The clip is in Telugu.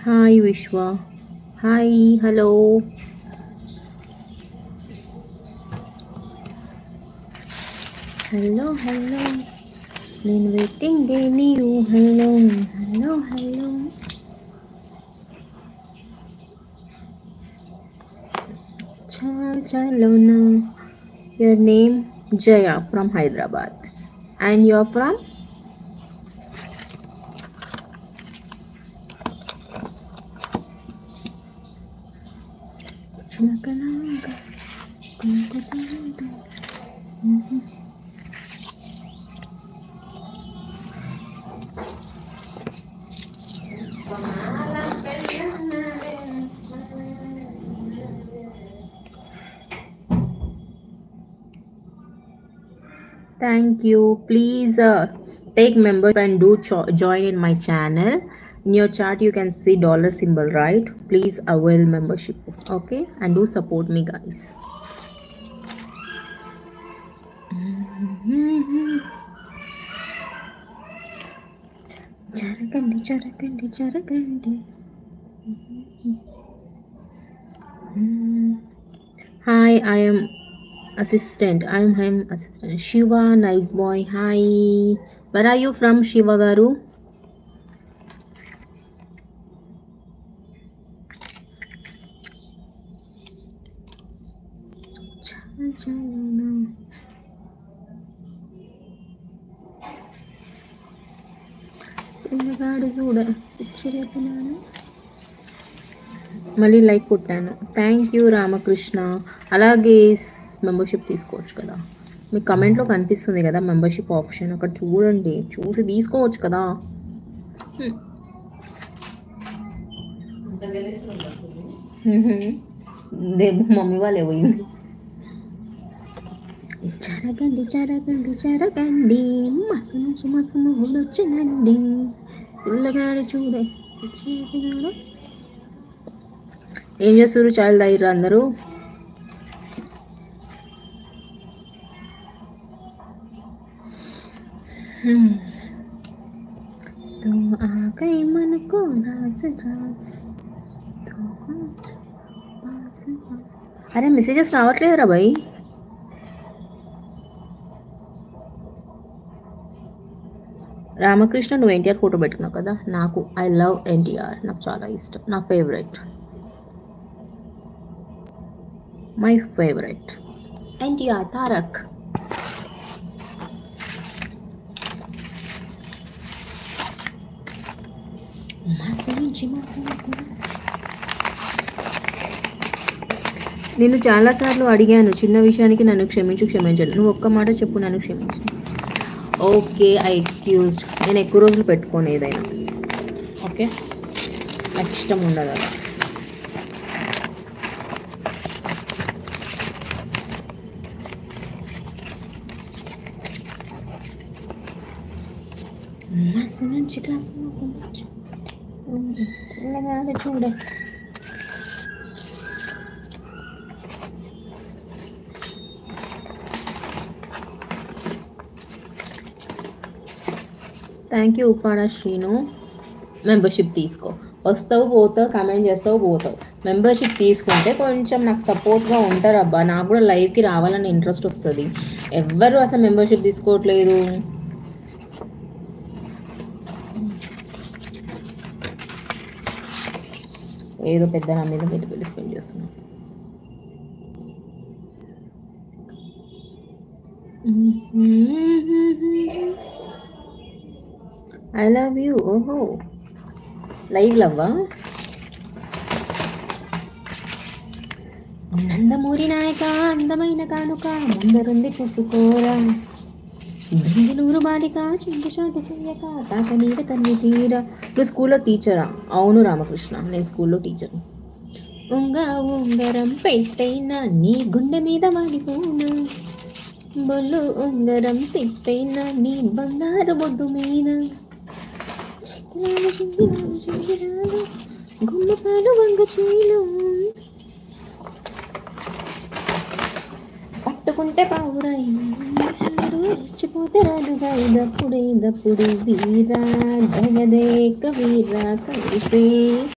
Hi Vishwa. Hi, hello. Hello. నేను వెయిటింగ్ డే నీరు. Hello. చలోనా. Your name Jaya from Hyderabad. And you're from? Chinakalanga. Thank you. Please take membership and do join in my channel. In your chart, you can see dollar symbol, right? Please avail membership, okay? And do support me, guys. Jaragandi. Hi, I am assistant. I'm assistant. Shiva, nice boy. Hi. Where are you from, Shiva Garu? మళ్ళీ లైక్ కొట్టాను. Thank you Ramakrishna. అలాగే మెంబర్షిప్ తీసుకోవచ్చు కదా, మీకు కమెంట్లో కనిపిస్తుంది కదా మెంబర్షిప్ ఆప్షన్, అక్కడ చూడండి, చూసి తీసుకోవచ్చు కదా. మమ్మీ వాళ్ళే పోయింది. జరగండి మసు వచ్చినండి పిల్లగాడు చూడే. ఏం చేస్తారు? చాయలు తాగిర్రు అందరూ? మనకు అరే మెసేజెస్ రావట్లేదురా భయ్. రామకృష్ణ, నువ్వు ఎన్టీఆర్ ఫోటో పెట్టుకున్నావు కదా, నాకు ఐ లవ్ ఎన్టీఆర్, నాకు చాలా ఇష్టం, నా favourite, my favourite NTR Tarak. నేను చాలాసార్లు అడిగాను, చిన్న విషయానికి నన్ను క్షమించండి. నువ్వు ఒక్క మాట చెప్పు, నన్ను క్షమించు. Okay, I excused. నేను ఎక్కువ రోజులు పెట్టుకోను ఏదైనా, ఓకే? నాకు ఇష్టం ఉండదు అలా. నుంచి క్లాస్ చూడ. Thank you Uppada Srinu. Membership తీసుకో, వస్తావు పోతావు, కామెంట్ చేస్తావు పోతావు. మెంబర్షిప్ తీసుకుంటే కొంచెం నాకు సపోర్ట్గా ఉంటారు అబ్బా, నాకు కూడా లైవ్కి రావాలని ఇంట్రెస్ట్ వస్తుంది. ఎవ్వరు అసలు మెంబర్షిప్ తీసుకోవట్లేదు. ఏదో పెద్ద నా మీద పెళ్లి స్పెండ్ చేస్తున్నాను. I love you. ఓహో, లైవ్ లవ్వా? నందమూరి నాయక, అందమైన కానుక ముందరుంది చూసుకోరా, బెంగళూరు బాలిక చింపుచాటు చెయ్యక తాక నీడ తన్ని తీరా. నువ్వు స్కూల్లో టీచరా? అవును రామకృష్ణ, నేను స్కూల్లో టీచర్. ఉంగరం పెట్టైనా నీ గుండె మీద వాడిపోనా, బొల్లు ఉంగరం తిప్పైనా నీ బంగారు బొడ్డు మీద, గుమ్మపాలు వంగ చేలు పట్టుకుంటే పావురాయి, రెచ్చిపోతే రాడుగా దప్పుడే వీరా జగదేక వీరా కలిపే.